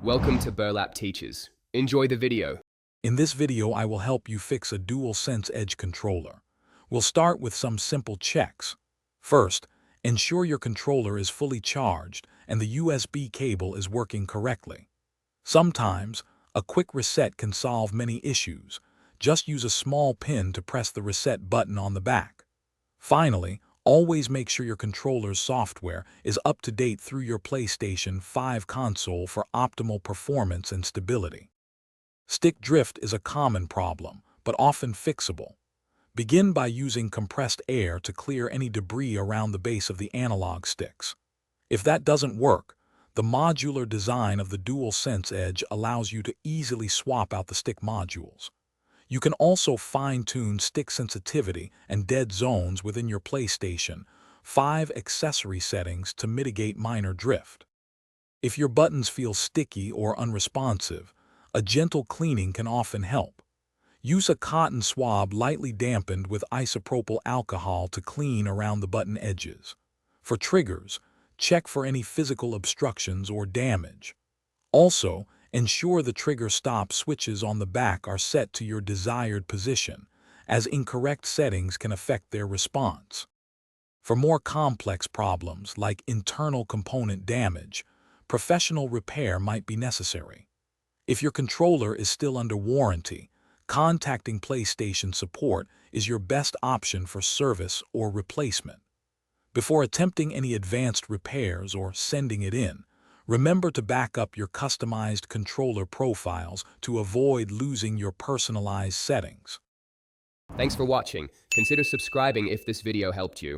Welcome to Burlap Teachers. Enjoy the video. In this video, I will help you fix a DualSense Edge controller. We'll start with some simple checks. First, ensure your controller is fully charged and the USB cable is working correctly. Sometimes, a quick reset can solve many issues. Just use a small pin to press the reset button on the back. Finally, always make sure your controller's software is up to date through your PlayStation 5 console for optimal performance and stability. Stick drift is a common problem, but often fixable. Begin by using compressed air to clear any debris around the base of the analog sticks. If that doesn't work, the modular design of the DualSense Edge allows you to easily swap out the stick modules. You can also fine-tune stick sensitivity and dead zones within your PlayStation 5 accessory settings to mitigate minor drift. If your buttons feel sticky or unresponsive, a gentle cleaning can often help. Use a cotton swab lightly dampened with isopropyl alcohol to clean around the button edges. For triggers, check for any physical obstructions or damage. Also, ensure the trigger stop switches on the back are set to your desired position, as incorrect settings can affect their response. For more complex problems like internal component damage, professional repair might be necessary. If your controller is still under warranty, contacting PlayStation support is your best option for service or replacement. Before attempting any advanced repairs or sending it in, remember to back up your customized controller profiles to avoid losing your personalized settings. Thanks for watching. Consider subscribing if this video helped you.